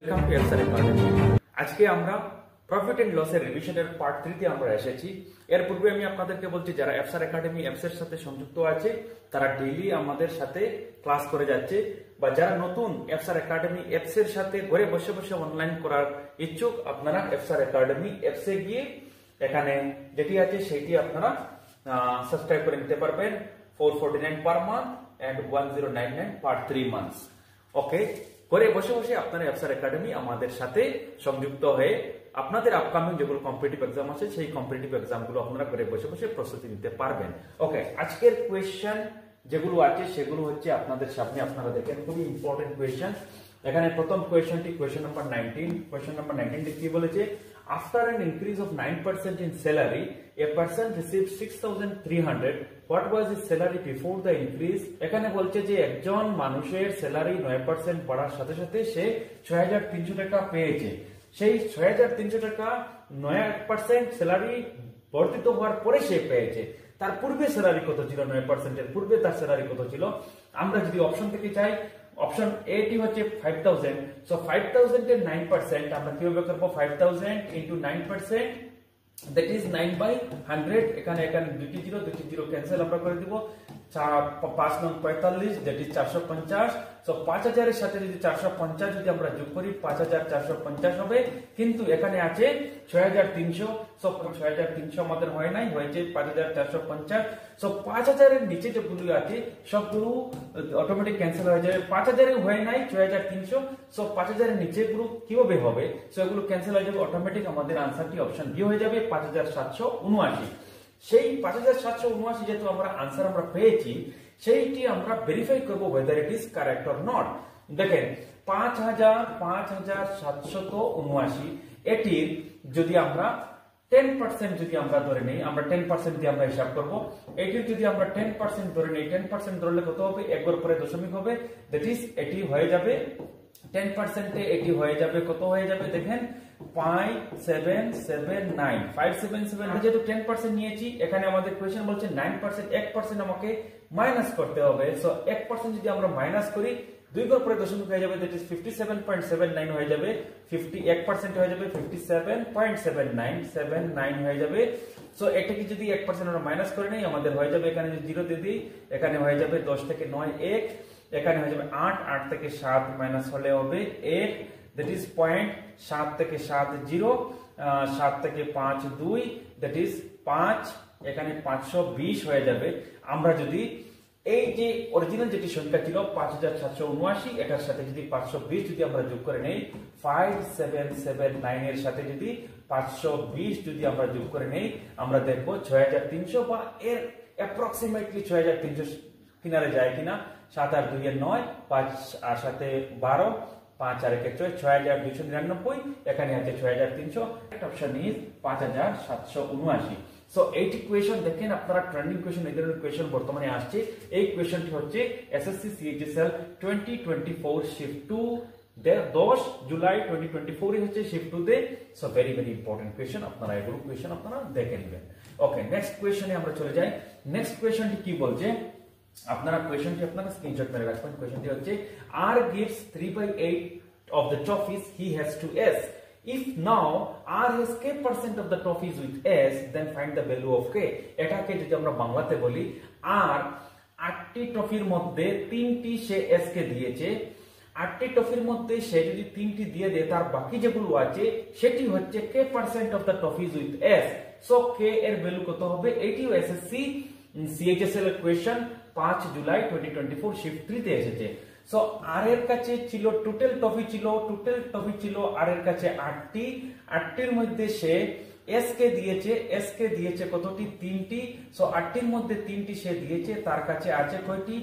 Welcome to এফসার academy. আজকে আমরা profit and লসের রিভিশনের পার্ট 3 তে আমরা এসেছি। এর পূর্বে আমি আপনাদেরকে বলছি যারা এফসার একাডেমি অ্যাপস এর সাথে সংযুক্ত আছে তারা ডেইলি আমাদের সাথে ক্লাস করে যাচ্ছে, বা যারা নতুন এফসার একাডেমি অ্যাপস এর সাথে ঘরে বসে বসে অনলাইন করার ইচ্ছুক, আপনারা এফসার একাডেমি অ্যাপস এ গিয়ে এখানে যেটি আছে সেটি আপনারা সাবস্ক্রাইব করে নিতে পারবেন। 449 per month and 1099 per 3 months. Okay, ঘরে বসে বসে আপনারা এফসার একাডেমি আমাদের সাথে সংযুক্ত হয়ে আপনাদের আপকামিং যেগুলো কম্পিটিটিভ এক্সাম আছে সেই কম্পিটিটিভ এক্সাম গুলো আপনারা ঘরে বসে বসে প্রস্তুতি নিতে পারবেন। ওকে, আজকের কোয়েশ্চেন যেগুলো আছে সেগুলো হচ্ছে আপনাদের সামনে, আপনারা দেখেন খুবই ইম্পর্টেন্ট কোয়েশ্চেন। এখানে প্রথম কোয়েশ্চেনটি কোয়েশ্চেন নাম্বার 19। কোয়েশ্চেন নাম্বার 19 কি বলেছে? After an increase of 9% in salary, a person received 6,300. What was his salary before the increase? এখানে বলছে যে একজন মানুষের স্যালারি 9% বাড়ার সাথে সাথে সে 6,300 টাকা পেয়েছে। সেই 6,300 টাকা 9% স্যালারি বর্ধিত হওয়ার পরে সে পেয়েছে। তার পূর্বে স্যালারি কত ছিল? 9% এর পূর্বে তার স্যালারি কত ছিল? আমরা যদি অপশন থেকে চাই, অপশন এ টি হচ্ছে 5,000। সো 5,000 এর 9% আমরা কিভাবে করব? 5,000 ইনটু 9%, দ্যাট ইজ 9/100। এখানে দুটি জিরো ক্যান্সেল আমরা করে দিব। 5 9 45, দ্যাট ইজ 450। সো 5,000 এর সাথে যদি 450 যদি আমরা যোগ করি 5,450 হবে, কিন্তু এখানে আছে 6,300। সো 6,300 আমাদের হয় নাই, হয়েছে 5,450। সো 5,000 এর নিচে যেগুলো আছে সবগুলো অটোমেটিক ক্যান্সেল হয়ে যাবে। 5,000 এ হয় নাই 6,300। সো 5,000 এর নিচে গুলো কিভাবে হবে? সো এগুলো ক্যান্সেল হয়ে যাবে অটোমেটিক। আমাদের আনসারটি অপশন বি হয়ে যাবে 5,779। সেই 5,779 যেহেতু আমরা আনসার আমরা পেয়েছি, সেইটি আমরা ভেরিফাই করব whether it is correct or not। দেখেন 5,779 এটির যদি আমরা 10% যদি আমরা ধরে নেই, আমরা 10% দিয়ে আমরা হিসাব করব। এটির যদি আমরা 10% ধরে নেই, 10% ধরলে কত হবে? একবার পরে দশমিক হবে, দ্যাট ইজ এটি হয়ে যাবে 10% এ এটি হয়ে যাবে কত হয়ে যাবে? দেখেন 5,779 577। যেহেতু 10% নিয়েছি, এখানে আমাদের কোয়েশ্চেন বলছে 9%, 1% আমাকে মাইনাস করতে হবে। সো 1% যদি আমরা মাইনাস করি, দুইবার পরে দশমিক হয়ে যাবে, দ্যাট ইজ 57.79 হয়ে যাবে। 1% হয়ে যাবে 57.79 হয়ে যাবে। সো এটাকে যদি 1% আমরা মাইনাস করে নেই, আমাদের হয়ে যাবে এখানে যদি 0 দিয়ে দিই, এখানে হয়ে যাবে 10 থেকে 9 1, এখানে হয়ে যাবে 8 থেকে 7 মাইনাস হলে হবে 1, দ্যাট ইজ পয়েন্ট। 7 থেকে 7 0, 7 থেকে 5 2, দ্যাট ইজ 5, এখানে 520 হয়ে যাবে। আমরা যদি এই যে অরিজিনাল যেটি সংখ্যা ছিল 5,779, এটার সাথে যদি 520 যদি আমরা যোগ করে নেই, 5,779 এর সাথে যদি 520 যদি আমরা যোগ করে নেই, আমরা দেখব 6,300 বা এর অ্যাপ্রক্সিমেটলি 6,300 কিনারে যায় কিনা। 7 আর 2 এর 9, 5 আর 7 12, 5 আর 1 6, 6,299। এখানে আছে 6,300। Option is 5,779। So eighty question দেখেন আপনারা, ট্রেন্ডিং কোয়েশ্চন, এই ধরনের কোয়েশ্চন বর্তমানে আসছে। এই কোয়েশ্চনটি হচ্ছে এসএসসি সিএইচএসএল 2024 শিফট 2, 10 জুলাই 2024 এ হচ্ছে শিফট 2 তে। সো ভেরি ইম্পর্টেন্ট কোয়েশ্চন, আপনারা এগুলো কোয়েশ্চন আপনারা দেখে নেবেন। ওকে, নেক্সট কোয়েশ্চনে আমরা চলে যাই। নেক্সট কোয়েশ্চনটি কি বলছে? আপনারা কোয়েশ্চনটি আপনারা স্ক্রিনশট মেরে রাখবেন। কোয়েশ্চনটি হচ্ছে R gives 3/8 of the trophies he has to S. If now R has k% of the trophies with S, then find the value of k. এটাকে যদি আমরা বাংলাতে বলি, R 8টি ট্রফির মধ্যে 3টি সে S কে দিয়েছে। 8টি ট্রফির মধ্যে সে যদি 3টি দিয়ে দেয়, তার বাকি যেগুলো আছে সেটি হচ্ছে k% of the trophies with S. So k এর ভ্যালু কত হবে? এটিও এসএসসি সিএইচএসএল এর কোয়েশ্চন 5 জুলাই 2024 শিফট 3 তে এসেছে। সো আর এর কাছে ছিল টোটাল ট্রফি ছিল আর এর কাছে 8টি। 8টির মধ্যে সে এস কে দিয়েছে কতটি? 3টি। সো 8টির মধ্যে 3টি সে দিয়েছে, তার কাছে আছে কয়টি?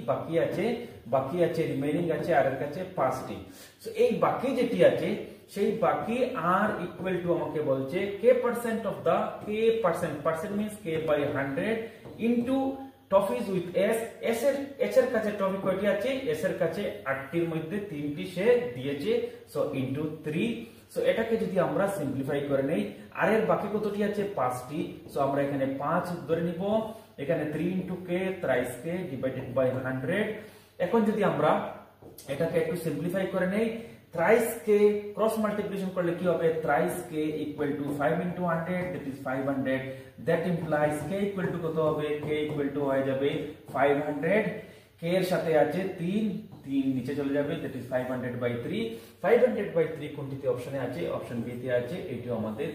বাকি আছে রিমেইনিং আছে আর এর কাছে 5টি। সো এই বাকি যেটি আছে সেই বাকি আর ইকুয়াল টু আমাকে বলছে k% of the k% means k/100 into trophies with S এর কাছে ট্রফি কয়টি আছে? S এর কাছে 8টির মধ্যে 3টি সে দিয়েছে, সো ইনটু 3। সো এটাকে যদি আমরা সিম্পলিফাই করে নেই, আর এর বাকি কতটি আছে? 5টি। সো আমরা এখানে 5 ধরে নিব, এখানে 3 into k thrice k divided by 100। এখন যদি আমরা এটাকে একটু সিম্পলিফাই করে নেই, thrice k cross multiplication করলে কি হবে thrice k equal to 5 into 100 that is 500 that implies k equal to কত হবে k equal to হয়ে যাবে 500 k এর সাথে আছে 3 নিচে চলে যাবে that is 500 by 3 500 by 3 কোনটিতে অপশনে আছে অপশন বি তে আছে এটিও আমাদের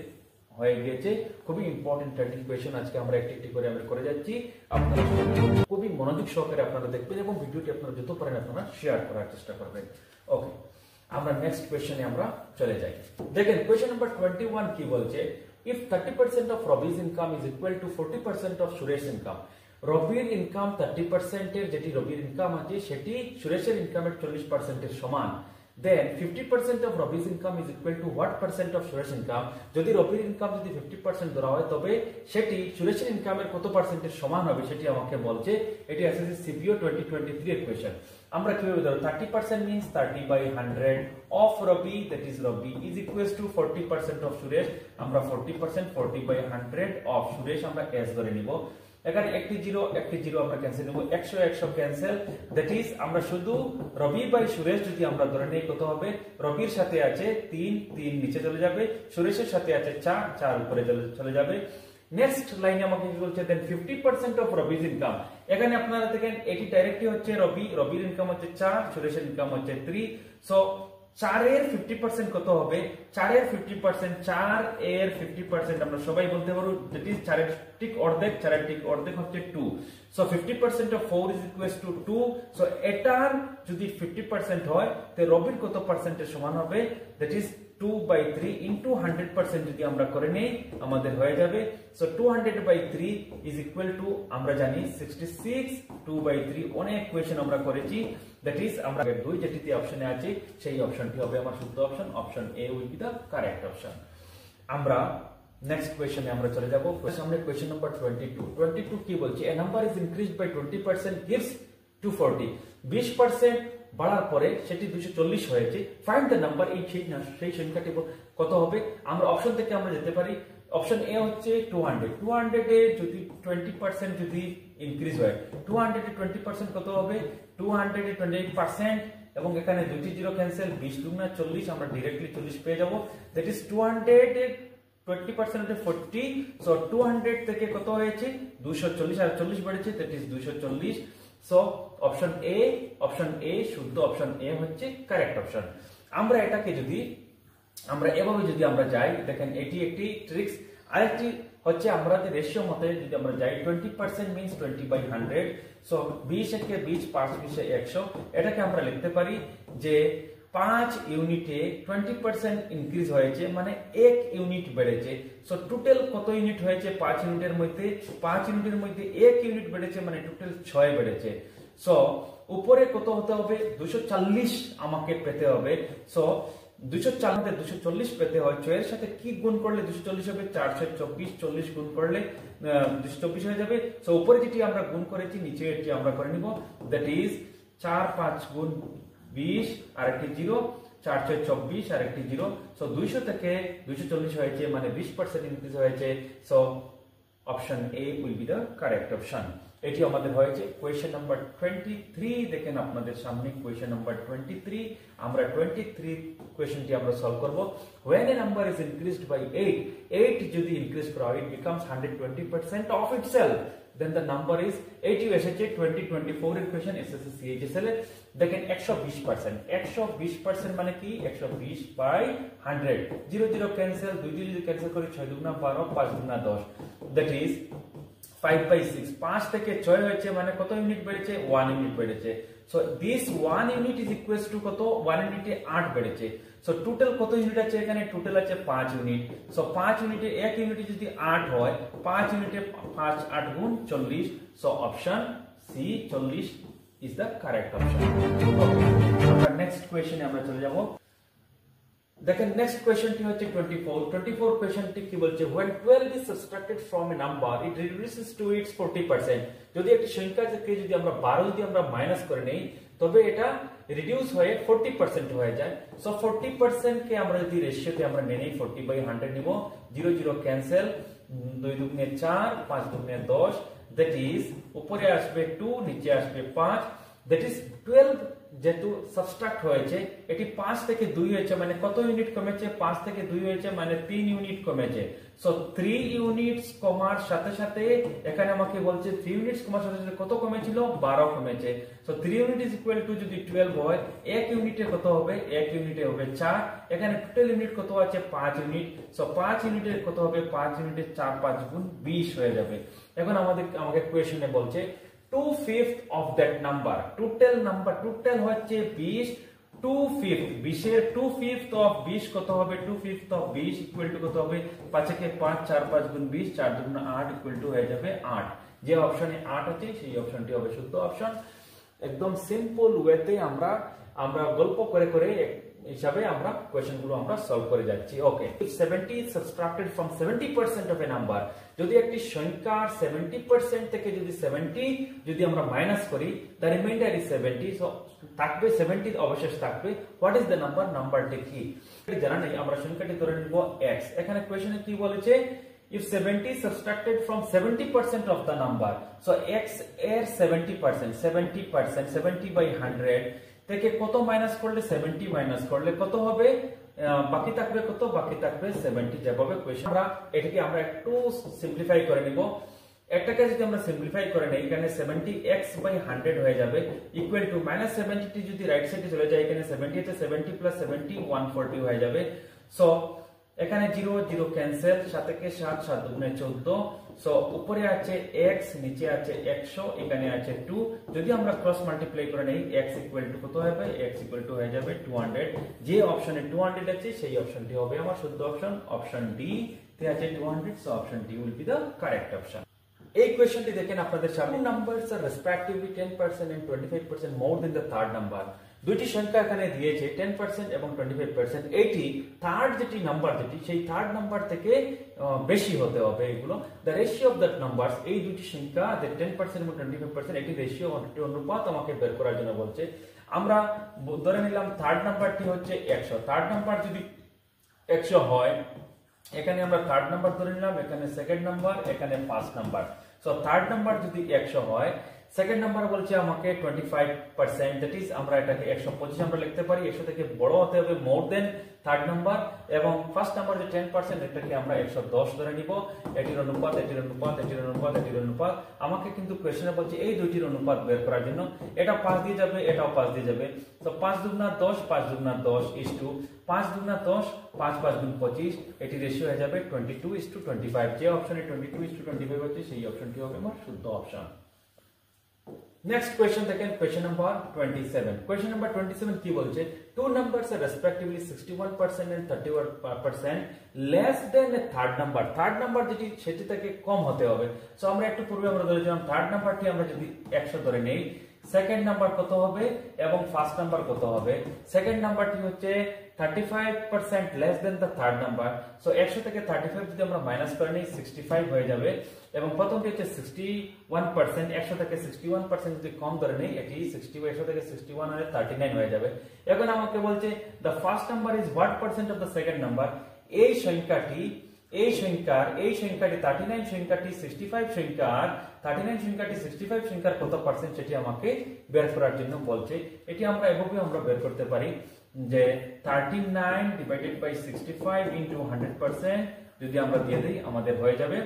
হয়ে গেছে খুবই ইম্পর্টেন্ট 30 কোশ্চেন আজকে আমরা একটি করে আমরা করে যাচ্ছি আপনারা খুবই মনোযোগ সহকারে আপনারা দেখবেন এবং ভিডিওটি আপনারা যত পারেন আপনারা শেয়ার করার চেষ্টা করবেন ওকে আমরা নেক্সট কোশ্চেনে আমরা চলে যাই দেখেন কোশ্চেন নাম্বার 21 কি বলছে if 30% of Rabi's income is equal to 40% of Suresh income রবির ইনকাম 30% এর যেটি রবির ইনকাম আছে সেটি সুরেশের ইনকামের 40% এর সমান then 50% of Rabi's income is equal to what percent of Suresh income যদি রবির ইনকাম যদি 50% ধরা হয় তবে সেটি সুরেশের ইনকামের কত পার্সেন্টের সমান হবে সেটি আমাকে বলছে এটি এসএসসি সিপিও 2023 এর কোশ্চেন আমরা কিভাবে ধরব 30% means 30 by 100 of Rabi that is Rabi is equals to 40% of Suresh আমরা 40% 40 by 100 of Suresh আমরা s ধরে নিব এখানে একটি জিরো আমরা ক্যান্সেল নেব 100 ক্যান্সেল দ্যাট ইজ আমরা শুধু রবি বাই সুরেশ যদি আমরা ধরে নেই কত হবে রবির সাথে আছে 3 নিচে চলে যাবে সুরেশের সাথে আছে 4 উপরে চলে যাবে নেক্সট লাইনে আমাকে কি বলছে দেন 50% অফ রবি's ইনকাম এখানে আপনারা দেখেন এটি ডাইরেক্টলি হচ্ছে রবির ইনকাম হচ্ছে 4 সুরেশের ইনকাম হচ্ছে 3 সো 4 এর 50% কত হবে 4 এর 50% 4 এর 50% আমরা সবাই বলতে পারবো দ্যাট ইজ 4 এর ঠিক অর্ধেক হচ্ছে 2 so 50% of 4 is equals to 2 so এটার যদি 50% হয় তে রবির কত পার্সেন্টের সমান হবে দ্যাট ইজ 2 by 3 into 100% যদি আমরা করে নেই আমাদের হয়ে যাবে so 200 by 3 is equal to আমরা জানি 66 2 by 3 অনেক কোশ্চেন আমরা করেছি দ্যাট ইজ আমরা দুই যেটিতে অপশনে আছে সেই অপশনটি হবে আমার শুদ্ধ option A will be the correct option আমরা নেক্সট কোশ্চেনে আমরা চলে যাব সামনে কোশ্চেন নাম্বার 22 কি বলছে a number is increased by 20% gives 240 20% বাড়ার পরে সেটি 240 হয়েছে ফাইন্ড দ্য নাম্বার সেই সংখ্যাটি কত হবে আমরা অপশন থেকে আমরা যেতে পারি অপশন এ হচ্ছে 200 এ যদি 20% যদি ইনক্রিজ হয় 200 এ 20% কত হবে 200 এ 28% এবং এখানে দুটি জিরো ক্যান্সেল 20 দুগুণা 40 আমরা डायरेक्टली 40 পেয়ে যাব দ্যাট ইজ 200 এর 20% এর 40 সো 200 থেকে কত হয়েছে 240 আর 40 বেড়েছে দ্যাট ইজ 240 সো অপশন এ শুদ্ধ অপশন এ হচ্ছে কারেক্ট অপশন আমরা এটাকে যদি আমরা এভাবে যদি আমরা যাই দেখেন এটি একটি ট্রিক্স আরেকটি হচ্ছে আমরা যে রেশিও মতে যদি আমরা যাই 20% মিন্স 20 বাই 100 সো 20 একে 20 5 20 100 এটাকে আমরা লিখতে পারি যে 5 ইউনিটে 20% ইনক্রিজ হয়েছে মানে 1 ইউনিট বেড়েছে সো টোটাল কত ইউনিট হয়েছে 5 ইউনিটের মধ্যে 1 ইউনিট বেড়েছে মানে টোটাল 6 বেড়েছে সো উপরে কত হতে হবে 240 আমাকে পেতে হবে সো 240 পেতে হয় 6 এর সাথে কি গুণ করলে 240 হবে 424 40 গুণ করলে 224 হয়ে যাবে সো উপরে যেটি আমরা গুণ করেছি নিচে এটি আমরা করে নিব দ্যাট ইজ 4 5 গুণ 20 আর একটি 0 424 আর একটি 0 সো 200 থেকে 240 হয়েছে মানে 20% ইনক্রিজ হয়েছে so option A will be the correct option এটি আমাদের হয়েছে কোশ্চেন নাম্বার 23 দেখেন আপনাদের সামনে কোশ্চেন নাম্বার 23 আমরা 23 কোশ্চেনটি আমরা সলভ করব when a number is increased by 8 যদি ইনক্রিজ করা হয় it becomes 120% of itself then the number is 80 এসেছে 2024 এর কোশ্চেন এসএসসি সিএইচএসএল এর দেখেন 120% মানে কি 120 বাই 100 0 ক্যান্সেল 2 যদি ক্যান্সেল করি 6 দুগুণা 12 5 দুগুণা 10 that is 5 by 6 5 থেকে 6 হয়েছে মানে কত ইউনিট বেড়েছে 1 ইউনিট বেড়েছে so this 1 unit is equals to কত 1 ইউনিটে 8 বেড়েছে সো টোটাল কত ইউনিট আছে এখানে টোটাল আছে 5 ইউনিট সো 5 ইউনিটে 1 ইউনিটে যদি 8 হয় 5 ইউনিটে 5 8 গুণ 40 so option C 40 is the correct option okay আমরা নেক্সট কোশ্চেনে আমরা চলে যাব দেখেন নেক্সট কোশ্চেনটি হচ্ছে 24 কোশ্চেনটি কি বলছে when 12 is subtracted from a number it reduces to its 40% যদি একটি সংখ্যা থেকে যদি আমরা 12 যদি আমরা মাইনাস করে নেই তবে এটা রিডিউস হয়ে 40% হয়ে যায় সো 40% কে আমরা যদি রেশিওতে আমরা নেই 40 বাই 100 নিব 0 ক্যান্সেল 2 দুগুণে 4 5 দুগুণে 10 দ্যাট ইজ উপরে আসবে 2 নিচে আসবে 5 দ্যাট ইজ 12 যেহেতু সাবট্রাক্ট হয়েছে, এটি 5 থেকে 2 হয়েছে, মানে কত ইউনিট কমেছে? 5 থেকে 2 হয়েছে, মানে 3 ইউনিট কমেছে। সো 3 ইউনিটস কমার সাথে সাথে এখানে আমাকে বলছে 3 ইউনিটস কমার সাথে সাথে কত কমেছিল? 12 কমেছে। So 3 unit is equal to যদি 12 হয়, 1 ইউনিটে কত হবে? 1 ইউনিটে হবে 4। এখানে টোটাল ইউনিট কত আছে? 5 ইউনিট। সো 5 ইউনিটে কত হবে? 5 ইউনিটে 4 5 গুণ 20 হয়ে যাবে। এখন আমাকে কোয়েশ্চনে বলছে 2/5 of that number, টোটাল হচ্ছে 20, 2/5 20 এর 2/5 of 20 কত হবে? 2/5 of 20 ইকুয়াল টু কত হবে? 5 কে 5 4 5 গুণ 20 4 দুগুণ 8 ইকুয়াল টু হয়ে যাবে 8। যে অপশনে 8 আছে সেই অপশনটি হবে শুদ্ধ অপশন। একদম সিম্পল ওয়েতে আমরা গল্প করে করে হিসাবে আমরা কোশ্চেন গুলো আমরা সলভ করে যাচ্ছি। ওকে, 70 is subtracted from 70% of a number, যদি একটি সংখ্যার 70% থেকে যদি 70 যদি আমরা মাইনাস করি, the remainder is 70, সো থাকবে 70 অবশেষ থাকবে। What is the number? নাম্বারটি কি জানা নেই, আমরা সংখ্যাটি ধরে নিব x। এখানে কোশ্চেনে কি বলেছে? if 70 is subtracted from 70% of the number, so x এর 70%, 70 by 100 থেকে কত মাইনাস করলে? 70 মাইনাস করলে কত হবে? বাকি থাকবে কত? বাকি থাকবে 70। যেভাবে কোশ্চেন এটাকে আমরা একটু সিম্পলিফাই করে নিব। একটাকে যদি আমরা সিম্পলিফাই করে নেই, এখানে 70x by 100 হয়ে যাবে ইকুয়াল টু -70 যদি রাইট সাইডে চলে যায়, এখানে 70 আছে, 70 + 70 140 হয়ে যাবে। সো এখানে 0 0 ক্যান্সেল, 7 কে 7 7 দুগুণে 14। সো উপরে আছে x, নিচে আছে 100, এখানে আছে 2। যদি আমরা ক্রস মাল্টিপ্লাই করে নেই, x ইকুয়াল টু কত হবে? x ইকুয়াল টু হয়ে যাবে 200। যে অপশনে 200 আছে সেই অপশনটি হবে আমার শুদ্ধ অপশন। অপশন ডি তে আছে 200, so option D will be the correct option. এই কোশ্চেনটি দেখেন আপনাদের সামনে, numbers are respectively 10% and 25% more than the third number. দুইটি সংখ্যা এখানে দিয়েছে 10% এবং 25%। এইটি থার্ড যেটি নাম্বার সেই থার্ড নাম্বার থেকে বেশি হতে হবে এগুলো। The ratio of that numbers, এই দুটি সংখ্যা 10% এবং 25%, এটি রেশিও অনুপাত আমাকে বের করার জন্য বলছে। আমরা ধরে নিলাম থার্ড নাম্বারটি হচ্ছে 100। থার্ড নাম্বার যদি 100 হয়, এখানে আমরা থার্ড নাম্বার ধরে নিলাম, এখানে সেকেন্ড নাম্বার, এখানে first number. So third number যদি 100 হয়, সেকেন্ড নাম্বার বলছে আমাকে 25%, দ্যাট ইজ আমরা এটাকে 125 আমরা লিখতে পারি। 100 থেকে বড় হতে হবে, মোর দেন থার্ড নাম্বার। এবং ফার্স্ট নাম্বার যে 10%, এটাকে আমরা 110 ধরে নিব। এটির অনুপাত, এটির অনুপাত, এটির অনুপাত, এটির অনুপাত। আমাকে কিন্তু কোশ্চেনে বলছে এই দুইটির অনুপাত বের করার জন্য। এটা 5 দিয়ে যাবে, এটাও 5 দিয়ে যাবে। তো 5 দুগুণা 10, 5 দুগুণা 10 ইস টু 5 দুগুণা 10, 5 5 গুণ 25, এটি রেশিও হয়ে যাবে 22:25। যে অপশনে 22:25 হচ্ছে সেই অপশনটি হবে আমার শুদ্ধ অপশন। নেক্সট কোয়েশ্চন দেখেন, কোয়েশ্চন নাম্বার 27। কোয়েশ্চন নাম্বার 27 কি বলছে? Two numbers are respectively 61% and 31% less than a third number. Third number যেটি সেটি থেকে কম হতে হবে। সো আমরা একটু পূর্বে আমরা ধরেছিলাম থার্ড নাম্বারটি আমরা যদি 100 ধরে নেই, সেকেন্ড নাম্বার কত হবে এবং ফার্স্ট নাম্বার কত হবে? সেকেন্ড নাম্বারটি হচ্ছে 35% less than the third number. So 100 থেকে 35 যদি আমরা মাইনাস করে নেই, 65 হয়ে যাবে। এবং প্রথমটি হচ্ছে 61%, 100 থেকে 61% যদি কম ধরে নেই, এটি 100 থেকে 61 হলে 39 হয়ে যাবে। এখন আমাকে বলছে the first number is what percent of the second number. এই সংখ্যাটি 39 সংখ্যাটি 65 সংখ্যার কত পার্সেন্ট সেটি আমাকে বের করার জন্য বলছে। এটি আমরা এভাবে আমরা বের করতে পারি যে 39 ডিভাইডেড বাই 65 ইনটু 100% যদি আমরা দিয়ে দেই, আমাদের হয়ে যাবে।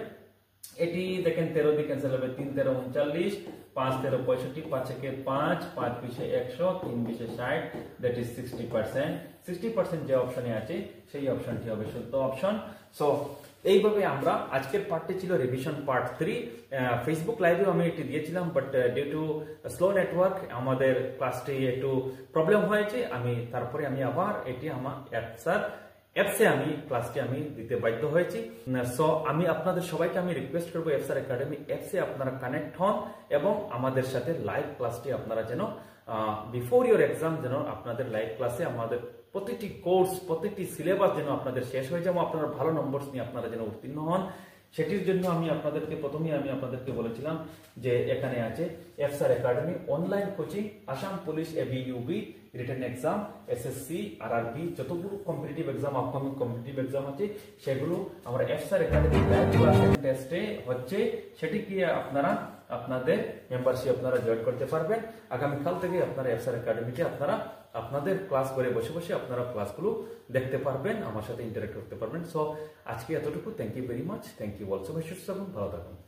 এটি দেখেন 13 দিয়ে ক্যান্সেল হবে, 3 13 39, 5 13 65, 5 একে 5, 5 20 100, 3 20 60, দ্যাট ইজ 60%। 60% যে অপশনে আছে সেই অপশনটি হবে শুদ্ধ অপশন। সো এইভাবে আমরা আজকের পার্টটি ছিল রিভিশন পার্ট 3। ফেসবুক লাইভেও আমি এটি দিয়েছিলাম, but due to slow network আমাদের ক্লাসটি একটু প্রবলেম হয়েছে। তারপরে আমি আবার এটি আমার অ্যাপসে আমি ক্লাসটি আমি দিতে বাধ্য হয়েছি। সো আমি আপনাদের সবাইকে আমি রিকোয়েস্ট করবো এফসার একাডেমি অ্যাপসে আপনারা কানেক্ট হন এবং আমাদের সাথে লাইভ ক্লাসটি আপনারা যেন বিফোর ইয়োর এক্সাম যেন আপনাদের লাইভ ক্লাসে আমাদের প্রতিটি কোর্স, প্রতিটি সিলেবাস যেন আপনাদের শেষ হয়ে যাবে, আপনারা ভালো নম্বর নিয়ে আপনারা যেন উত্তীর্ণ হন। সেটির জন্য আমি আপনাদেরকে বলেছিলাম যে এখানে আছে এফসার academy online coaching, Assam police AB UB written exam, SSC, RRB, যতগুলো competitive exam, upcoming competitive exam আছে সেগুলো আমরা এফসার একাডেমি লাইভ ক্লাস টেস্টে হচ্ছে, সেটি কি আপনারা আপনাদের মেম্বারশিপ আপনারা জয়েন করতে পারবেন। আগামীকাল থেকে আপনারা এফসার একাডেমিতে আপনারা আপনাদের ক্লাস করে বসে বসে আপনারা ক্লাসগুলো দেখতে পারবেন, আমার সাথে ইন্টারেক্ট করতে পারবেন। সো আজকে এতটুকু। Thank you very much. Thank you also. ভালো থাকুন।